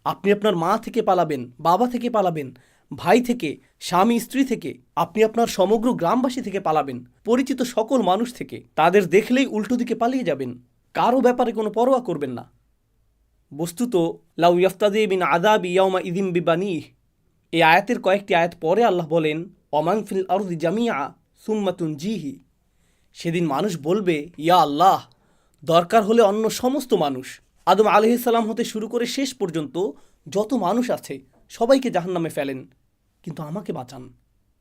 আপনি আপনার মা থেকে পালাবেন, বাবা থেকে পালাবেন, ভাই থেকে, স্বামী স্ত্রী থেকে, আপনি আপনার সমগ্র গ্রামবাসী থেকে পালাবেন, পরিচিত সকল মানুষ থেকে। তাদের দেখলেই উল্টো দিকে পালিয়ে যাবেন, কারো ব্যাপারে কোনো পরোয়া করবেন না। বস্তুত লাউ ইয়াফতাদি মিন আযাবি ইয়াউমা ইযিম বিবানিহ। এই আয়াতের কয়েকটি আয়াত পরে আল্লাহ বলেন, ওমান ফিল আরদি জামিআ সুম্মা তুনজিহি। সেদিন মানুষ বলবে, ইয়া আল্লাহ, দরকার হলে অন্য সমস্ত মানুষ, আদম আলাইহিস সালাম হতে শুরু করে শেষ পর্যন্ত যত মানুষ আছে সবাইকে জাহান্নামে ফেলেন, কিন্তু আমাকে বাঁচান।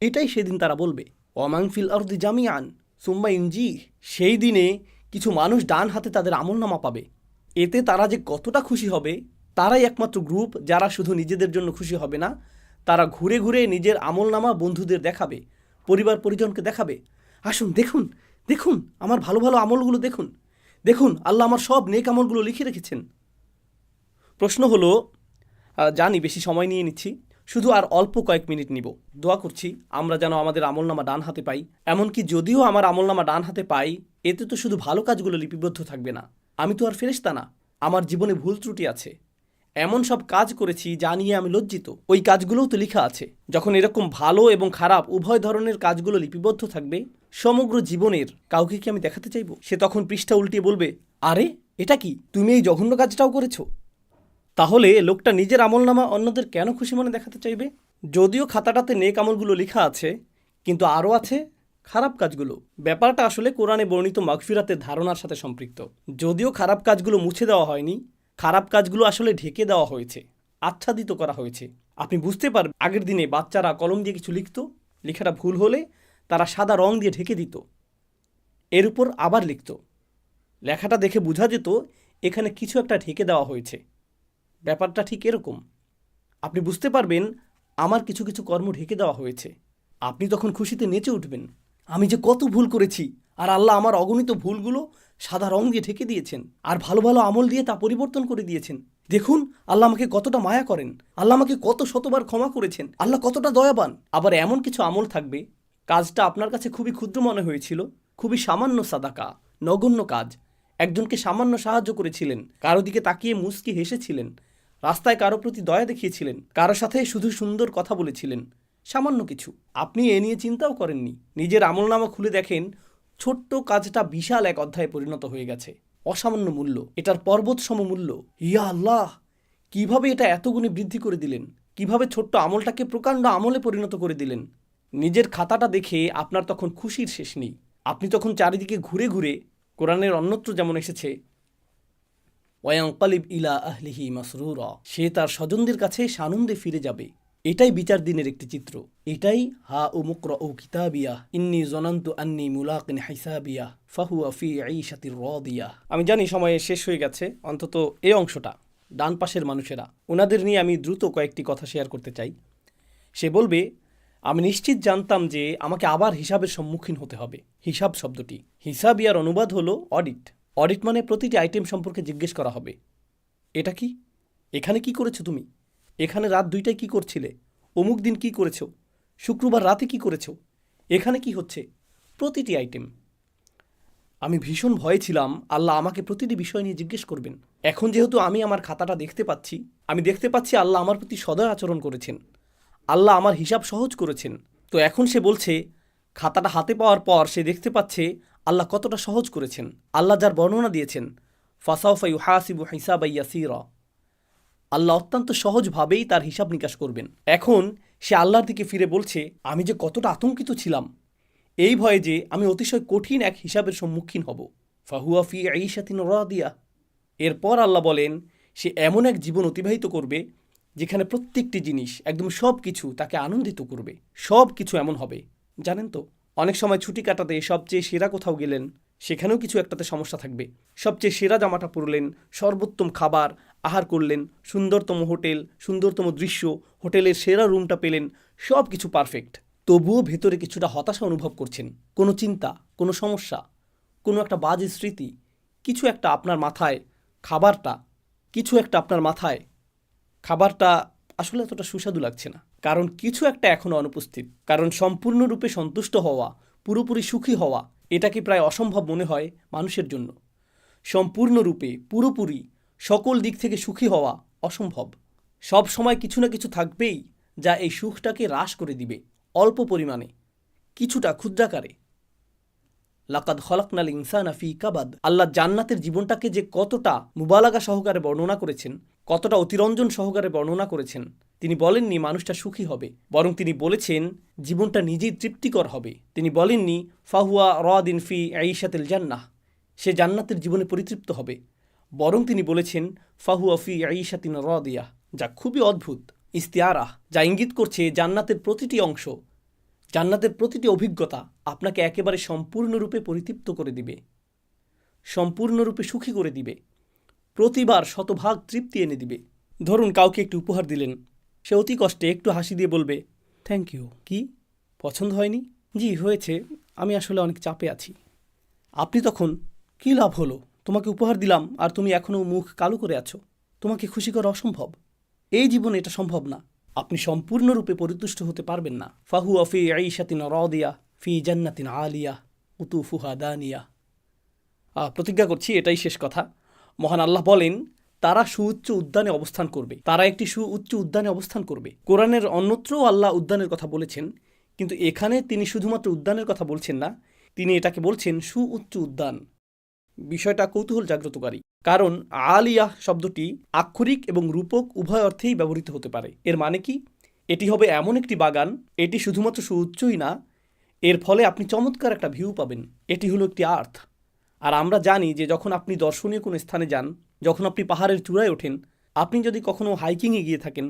এটাই সেদিন তারা বলবে, ওমান ফিল আরদি জামিআন সুম্মা ইনজিহ। সেই দিনে কিছু মানুষ ডান হাতে তাদের আমলনামা পাবে। এতে তারা যে কতটা খুশি হবে, তারাই একমাত্র গ্রুপ যারা শুধু নিজেদের জন্য খুশি হবে না, তারা ঘুরে ঘুরে নিজের আমলনামা বন্ধুদের দেখাবে, পরিবার পরিজনকে দেখাবে। আসুন দেখুন, দেখুন আমার ভালো ভালো আমলগুলো দেখুন, দেখুন আল্লাহ আমার সব নেক আমলগুলো লিখে রেখেছেন। প্রশ্ন হলো, জানি বেশি সময় নিয়ে নিচ্ছি, শুধু আর অল্প কয়েক মিনিট নিব। দোয়া করছি আমরা যেন আমাদের আমলনামা ডান হাতে পাই। এমনকি যদিও আমার আমলনামা ডান হাতে পাই, এতে তো শুধু ভালো কাজগুলো লিপিবদ্ধ থাকবে না। আমি তো আর ফেরেশতা না, আমার জীবনে ভুল ত্রুটি আছে, এমন সব কাজ করেছি যা নিয়ে আমি লজ্জিত, ওই কাজগুলোও তো লেখা আছে। যখন এরকম ভালো এবং খারাপ উভয় ধরনের কাজগুলো লিপিবদ্ধ থাকবে সমগ্র জীবনের, কাউকে কি আমি দেখাতে চাইব? সে তখন পৃষ্ঠা উল্টিয়ে বলবে, আরে এটা কি, তুমি এই জঘন্য কাজটাও করেছো? তাহলে লোকটা নিজের আমলনামা অন্যদের কেন খুশি মনে দেখাতে চাইবে? যদিও খাতাটাতে নেক আমলগুলো লেখা আছে, কিন্তু আরও আছে খারাপ কাজগুলো। ব্যাপারটা আসলে কোরআনে বর্ণিত মাগফিরাতের ধারণার সাথে সম্পৃক্ত। যদিও খারাপ কাজগুলো মুছে দেওয়া হয়নি, খারাপ কাজগুলো আসলে ঢেকে দেওয়া হয়েছে, আচ্ছাদিত করা হয়েছে। আপনি বুঝতে পারবেন, আগের দিনে বাচ্চারা কলম দিয়ে কিছু লিখত, লেখাটা ভুল হলে তারা সাদা রং দিয়ে ঢেকে দিত, এর উপর আবার লিখত। লেখাটা দেখে বোঝা যেত এখানে কিছু একটা ঢেকে দেওয়া হয়েছে। ব্যাপারটা ঠিক এরকম। আপনি বুঝতে পারবেন আমার কিছু কিছু কর্ম ঢেকে দেওয়া হয়েছে। আপনি তখন খুশিতে নেচে উঠবেন, আমি যে কত ভুল করেছি, আর আল্লাহ আমার অগণিত ভুলগুলো সাদা রং দিয়ে ঢেকে দিয়েছেন, আর ভালো ভালো আমল দিয়ে তা পরিবর্তন করে দিয়েছেন। দেখুন আল্লাহ আমাকে কতটা মায়া করেন, আল্লাহ আমাকে কত শতবার ক্ষমা করেছেন, আল্লাহ কতটা দয়াবান। আবার এমন কিছু আমল থাকবে, কাজটা আপনার কাছে খুবই ক্ষুদ্র মনে হয়েছিল, খুবই সামান্য সাদাকা, নগণ্য কাজ। একজনকে সামান্য সাহায্য করেছিলেন, কারো দিকে তাকিয়ে মুচকি হেসেছিলেন, রাস্তায় কারো প্রতি দয়া দেখিয়েছিলেন, কারো সাথে শুধু সুন্দর কথা বলেছিলেন, সামান্য কিছু। আপনি এ নিয়ে চিন্তাও করেননি। নিজের আমলনামা খুলে দেখেন ছোট্ট কাজটা বিশাল এক অধ্যায়ে পরিণত হয়ে গেছে। অসামান্য মূল্য, এটার পর্বত সম মূল্য। ইয়া আল্লাহ, কিভাবে এটা এত গুণে বৃদ্ধি করে দিলেন, কিভাবে ছোট্ট আমলটাকে প্রকাণ্ড আমলে পরিণত করে দিলেন। নিজের খাতাটা দেখে আপনার তখন খুশির শেষ নেই। আপনি তখন চারিদিকে ঘুরে ঘুরে, কোরআনের অন্যত্র যেমন এসেছে, ওয়ায়ানকালিব ইলা আহলিহি মাসরুরা, সে তার স্বজনদের কাছে সানন্দে ফিরে যাবে। এটাই বিচার দিনের একটি চিত্র। এটাই হা ও মুকরা ও কিতাবিয়া ইন্নি জনান্তু আন্নি মুলাকিন হিসাবিয়া ফাহুয়া ফি ঈশাতির রাদিয়া। আমি জানি সময় শেষ হয়ে গেছে, অন্তত এই অংশটা। ডান পাশের মানুষেরা, ওনাদের নিয়ে আমি দ্রুত কয়েকটি কথা শেয়ার করতে চাই। সে বলবে, আমি নিশ্চিত জানতাম যে আমাকে আবার হিসাবের সম্মুখীন হতে হবে। হিসাব শব্দটি, হিসাবিয়ার অনুবাদ হলো অডিট। অডিট মানে প্রতিটি আইটেম সম্পর্কে জিজ্ঞেস করা হবে। এটা কি? এখানে কি করেছো তুমি? এখানে রাত 2টায় কি করছিলে? অমুক দিন কি করেছো? শুক্রবার রাতে কি করেছো? এখানে কি হচ্ছে? প্রতিটি আইটেম। আমি ভীষণ ভয়ে ছিলাম আল্লাহ আমাকে প্রতিটি বিষয় নিয়ে জিজ্ঞেস করবেন। এখন যেহেতু আমি আমার খাতাটা দেখতে পাচ্ছি, আমি দেখতে পাচ্ছি আল্লাহ আমার প্রতি সদয় আচরণ করেছেন, আল্লাহ আমার হিসাব সহজ করেছেন। তো এখন সে বলছে, খাতাটা হাতে পাওয়ার পর সে দেখতে পাচ্ছে আল্লাহ কতটা সহজ করেছেন। আল্লাহ যার বর্ণনা দিয়েছেন, ফাসাউফা ইউহাসিবু হিসাবান ইয়াসীরা, আল্লাহ অত্যন্ত সহজভাবেই তার হিসাব নিকাশ করবেন। এখন সে আল্লাহর দিকে ফিরে বলছে, আমি যে কতটা আতঙ্কিত ছিলাম এই ভয়ে যে আমি অতিশয় কঠিন এক হিসাবের সম্মুখীন হব। ফাহুয়া ফি ঈশাতিন রাদিয়া। এরপর আল্লাহ বলেন, সে এমন এক জীবন অতিবাহিত করবে যেখানে প্রত্যেকটি জিনিস, একদম সব কিছু তাকে আনন্দিত করবে। সব কিছু এমন হবে, জানেন তো, অনেক সময় ছুটি কাটাতে সবচেয়ে সেরা কোথাও গেলেন, সেখানেও কিছু একটাতে সমস্যা থাকবে। সবচেয়ে সেরা জামাটা পরলেন, সর্বোত্তম খাবার আহার করলেন, সুন্দরতম হোটেল, সুন্দরতম দৃশ্য, হোটেলের সেরা রুমটা পেলেন, সব কিছু পারফেক্ট। তবুও ভেতরে কিছুটা হতাশা অনুভব করছেন। কোনো চিন্তা, কোনো সমস্যা, কোনো একটা বাজে স্মৃতি, কিছু একটা আপনার মাথায়, খাবারটা আসলে এতটা সুস্বাদু লাগছে না। কারণ কিছু একটা এখনও অনুপস্থিত। কারণ সম্পূর্ণরূপে সন্তুষ্ট হওয়া, পুরোপুরি সুখী হওয়া, এটাকে প্রায় অসম্ভব মনে হয় মানুষের জন্য। সম্পূর্ণরূপে, পুরোপুরি, সকল দিক থেকে সুখী হওয়া অসম্ভব। সব সময় কিছু না কিছু থাকবেই যা এই সুখটাকে হ্রাস করে দিবে, অল্প পরিমাণে, কিছুটা ক্ষুদ্রাকারে। লাকাদ খলাকনাল ইনসানা ফি কাবাদ। আল্লাহ জান্নাতের জীবনটাকে যে কতটা মুবালাগা সহকারে বর্ণনা করেছেন, কতটা অতিরঞ্জন সহকারে বর্ণনা করেছেন। তিনি বলেননি মানুষটা সুখী হবে, বরং তিনি বলেছেন জীবনটা নিজেই তৃপ্তিকর হবে। তিনি বলেননি ফাহুয়া রাদিন ফি ঈশাতিল জান্নাহ, সে জান্নাতের জীবনে পরিতৃপ্ত হবে, বরং তিনি বলেছেন ফাহুয়া ফি ঈশাতিন রাদিয়াহ, যা খুবই অদ্ভুত ইস্তিআরাহ, যা ইঙ্গিত করছে জান্নাতের প্রতিটি অংশ, জান্নাতের প্রতিটি অভিজ্ঞতা আপনাকে একেবারে সম্পূর্ণরূপে পরিতৃপ্ত করে দিবে, সম্পূর্ণরূপে সুখী করে দিবে, প্রতিবার শতভাগ তৃপ্তি এনে দিবে। ধরুন কাউকে একটু উপহার দিলেন, সে অতি কষ্টে একটু হাসি দিয়ে বলবে থ্যাংক ইউ। কি, পছন্দ হয়নি? জি হয়েছে, আমি আসলে অনেক চাপে আছি। আপনি তখন, কী লাভ হলো, তোমাকে উপহার দিলাম আর তুমি এখনও মুখ কালো করে আছো, তোমাকে খুশি করা অসম্ভব, এই জীবনে এটা সম্ভব না। আপনি সম্পূর্ণরূপে পরিতুষ্ট হতে পারবেন না। ফাহুয়া ফি ঈশাতিন রাদিয়া ফি জান্নাতিন আলিয়া কুতুফুহা দানিয়া। প্রতিজ্ঞা করছি এটাই শেষ কথা। মহান আল্লাহ বলেন, তারা সুউচ্চ উদ্যানে অবস্থান করবে, তারা একটি সুউচ্চ উদ্যানে অবস্থান করবে। কোরআনের অন্যত্রও আল্লাহ উদ্যানের কথা বলেছেন, কিন্তু এখানে তিনি শুধুমাত্র উদ্যানের কথা বলছেন না, তিনি এটাকে বলছেন সুউচ্চ উদ্যান। বিষয়টা কৌতূহল জাগ্রতকারী, কারণ আলিয়াহ শব্দটি আক্ষরিক এবং রূপক উভয় অর্থেই ব্যবহৃত হতে পারে। এর মানে কি? এটি হবে এমন একটি বাগান, এটি শুধুমাত্র সুউচ্চই না, এর ফলে আপনি চমৎকার একটা ভিউ পাবেন। এটি হলো একটি আর্থ। আর আমরা জানি যে যখন আপনি দর্শনীয় কোনো স্থানে যান, যখন আপনি পাহাড়ের চূড়ায় ওঠেন, আপনি যদি কখনো হাইকিংয়ে গিয়ে থাকেন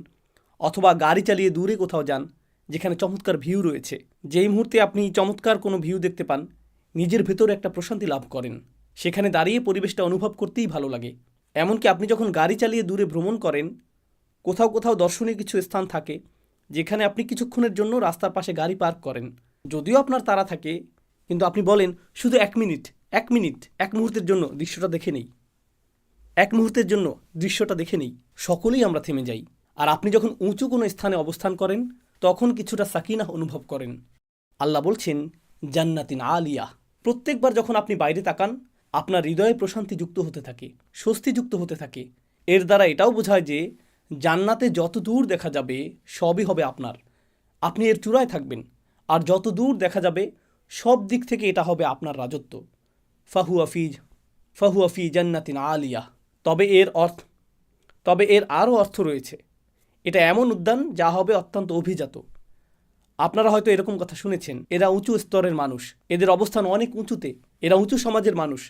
অথবা গাড়ি চালিয়ে দূরে কোথাও যান যেখানে চমৎকার ভিউ রয়েছে, যেই মুহূর্তে আপনি চমৎকার কোনো ভিউ দেখতে পান, নিজের ভেতরে একটা প্রশান্তি লাভ করেন। সেখানে দাঁড়িয়ে পরিবেশটা অনুভব করতেই ভালো লাগে। এমনকি আপনি যখন গাড়ি চালিয়ে দূরে ভ্রমণ করেন, কোথাও কোথাও দর্শনীয় কিছু স্থান থাকে যেখানে আপনি কিছুক্ষণের জন্য রাস্তার পাশে গাড়ি পার্ক করেন। যদিও আপনার তাড়া থাকে, কিন্তু আপনি বলেন শুধু এক মিনিট, এক মুহূর্তের জন্য দৃশ্যটা দেখে নেই, এক মুহূর্তের জন্য দৃশ্যটা দেখে নেই। সকলেই আমরা থেমে যাই। আর আপনি যখন উঁচু কোনো স্থানে অবস্থান করেন, তখন কিছুটা সাকিনাহ অনুভব করেন। আল্লাহ বলছেন জান্নাতিন আলিয়া। প্রত্যেকবার যখন আপনি বাইরে তাকান, আপনার হৃদয়ে প্রশান্তি যুক্ত হতে থাকে, স্বস্তি যুক্ত হতে থাকে। এর দ্বারা এটাও বোঝায় যে জান্নাতে যত দূর দেখা যাবে সবই হবে আপনার, আপনি এর চূড়ায় থাকবেন। আর যত দূর দেখা যাবে সব দিক থেকে এটা হবে আপনার রাজত্ব। ফাহুয়া ফি জান্নাতিন আলিয়া। তবে এর আরও অর্থ রয়েছে। এটা এমন উদ্যান যা হবে অত্যন্ত অভিজাত। আপনারা হয়তো এরকম কথা শুনেছেন, এরা উঁচু স্তরের মানুষ, এদের অবস্থান অনেক উঁচুতে, এরা উঁচু সমাজের মানুষ।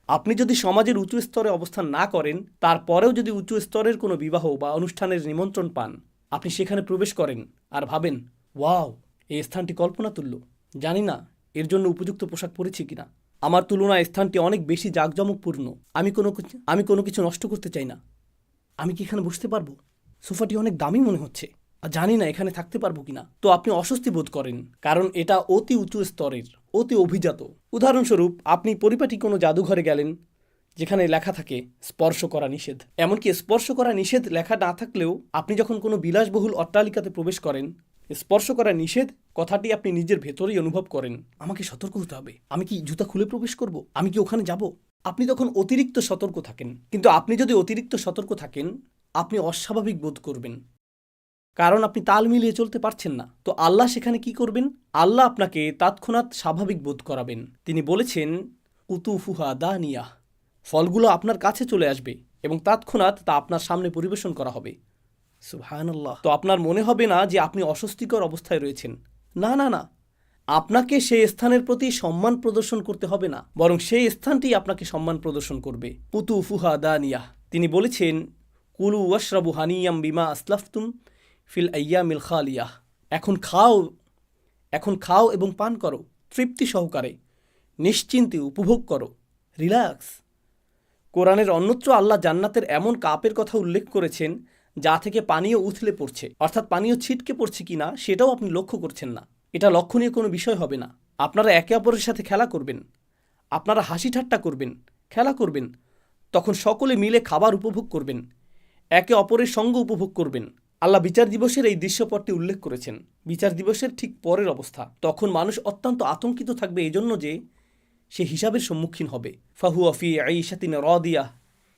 আপনি যদি সমাজের উঁচু স্তরে অবস্থান না করেন, তারপরেও যদি উঁচু স্তরের কোনো বিবাহ বা অনুষ্ঠানের নিমন্ত্রণ পান, আপনি সেখানে প্রবেশ করেন আর ভাবেন, ওয়াও, এই স্থানটি কল্পনাতুল্য, জানি না এর জন্য উপযুক্ত পোশাক পরেছি কিনা। আমার তুলনায় স্থানটি অনেক বেশি জাঁকজমকপূর্ণ। আমি কোনো কিছু নষ্ট করতে চাই না। আমি কি এখানে বসতে পারবো? সোফাটি অনেক দামি মনে হচ্ছে, আর জানি না এখানে থাকতে পারবো কিনা। তো আপনি অস্বস্তি বোধ করেন, কারণ এটা অতি উঁচু স্তরের, অতি অভিজাত। উদাহরণস্বরূপ, আপনি পরিপাটি কোনো জাদুঘরে গেলেন যেখানে লেখা থাকে স্পর্শ করা নিষেধ। এমনকি স্পর্শ করা নিষেধ লেখা না থাকলেও আপনি যখন কোনো বিলাসবহুল অট্টালিকাতে প্রবেশ করেন, স্পর্শ করা নিষেধ কথাটি আপনি নিজের ভেতরেই অনুভব করেন। আমাকে সতর্ক হতে হবে। আমি কি জুতা খুলে প্রবেশ করব? আমি কি ওখানে যাব? আপনি তখন অতিরিক্ত সতর্ক থাকেন। কিন্তু আপনি যদি অতিরিক্ত সতর্ক থাকেন, আপনি অস্বাভাবিক বোধ করবেন, কারণ আপনি তাল মিলিয়ে চলতে পারছেন না। তো আল্লাহ সেখানে কি করবেন? আল্লাহ আপনাকে তৎক্ষণাৎ স্বাভাবিক বোধ করাবেন। তিনি বলেছেন, কুতুফুহা দানিয়াহ, ফলগুলো আপনার কাছে চলে আসবে এবং তৎক্ষণাৎ তা আপনার সামনে পরিবেশন করা হবে। সুবহানাল্লাহ। তো আপনার মনে হবে না যে আপনি অস্বস্তিকর অবস্থায় রয়েছেন। না না না, আপনাকে সেই স্থানের প্রতি সম্মান প্রদর্শন করতে হবে না, বরং সেই স্থানটি আপনাকে সম্মান প্রদর্শন করবে। কুতুফুহা দানিয়াহ। তিনি বলেছেন, কুলু ওয়াশরাবু হানিয়াম বিমা আসলাফতুম ফিল আইয়ামিল খালিয়াহ। এখন খাও এবং পান করো তৃপ্তি সহকারে, নিশ্চিন্তে উপভোগ করো, রিল্যাক্স। কোরআনের অন্যত্র আল্লাহ জান্নাতের এমন কাপের কথা উল্লেখ করেছেন যা থেকে পানীয় উথলে পড়ছে, অর্থাৎ পানীয় ছিটকে পড়ছে কিনা সেটাও আপনি লক্ষ্য করছেন না। এটা লক্ষণীয় কোনো বিষয় হবে না। আপনারা একে অপরের সাথে খেলা করবেন, আপনারা হাসি ঠাট্টা করবেন, খেলা করবেন, তখন সকলে মিলে খাবার উপভোগ করবেন, একে অপরের সঙ্গ উপভোগ করবেন। আল্লাহ বিচার দিবসের এই দৃশ্যপটটি উল্লেখ করেছেন। বিচার দিবসের ঠিক পরের অবস্থা, তখন মানুষ অত্যন্ত আতঙ্কিত থাকবে এজন্য যে সে হিসাবের সম্মুখীন হবে। ফাহুয়া ফি আইশাতিন রাদিয়াহ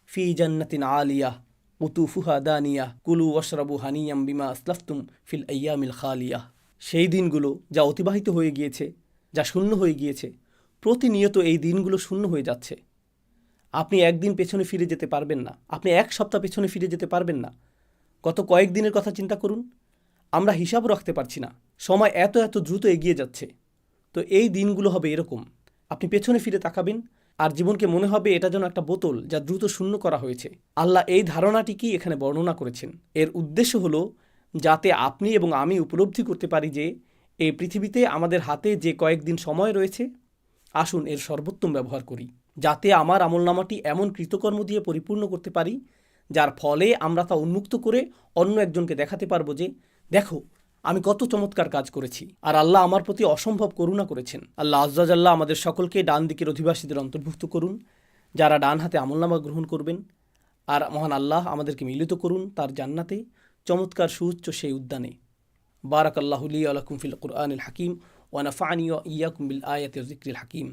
ফি জান্নাতিন আলিয়াহ কুতুফুহা দানিয়াহ কুলু ওয়াশরাবু হানিয়াম বিমা আসলাফতুম ফিল আইয়ামিল খালিয়াহ। সেই দিনগুলো যা অতিবাহিত হয়ে গিয়েছে, যা শূন্য হয়ে গিয়েছে, প্রতিনিয়ত এই দিনগুলো শূন্য হয়ে যাচ্ছে। আপনি একদিন পেছনে ফিরে যেতে পারবেন না, আপনি এক সপ্তাহ পেছনে ফিরে যেতে পারবেন না। গত কয়েকদিনের কথা চিন্তা করুন। আমরা হিসাব রাখতে পারছি না, সময় এত এত দ্রুত এগিয়ে যাচ্ছে। তো এই দিনগুলো হবে এরকম, আপনি পেছনে ফিরে তাকাবেন আর জীবনকে মনে হবে এটা যেন একটা বোতল যা দ্রুত শূন্য করা হয়েছে। আল্লাহ এই ধারণাটিকেই এখানে বর্ণনা করেছেন। এর উদ্দেশ্য হলো যাতে আপনি এবং আমি উপলব্ধি করতে পারি যে এই পৃথিবীতে আমাদের হাতে যে কয়েকদিন সময় রয়েছে, আসুন এর সর্বোত্তম ব্যবহার করি, যাতে আমার আমলনামাটি এমন কৃতকর্ম দিয়ে পরিপূর্ণ করতে পারি যার ফলে আমরা তা উন্মুক্ত করে অন্য একজনকে দেখাতে পারবো যে দেখো আমি কত চমৎকার কাজ করেছি, আর আল্লাহ আমার প্রতি অসম্ভব করুণা করেছেন। আল্লাহ আজ্জাজাল্লাহ আমাদের সকলকে ডান দিকের অধিবাসীদের অন্তর্ভুক্ত করুন, যারা ডান হাতে আমলনামা গ্রহণ করবেন। আর মহান আল্লাহ আমাদেরকে মিলিত করুন তার জান্নাতে, চমৎকার সুউচ্চ সেই উদ্যানে। বারাকাল্লাহু লি ওয়া লাকুম ফিল কুরআনিল হাকিম ওয়া নাফা'নি ওয়া ইয়্যাকুম বিল আয়াতি ওয়া যিকরিল হাকিম।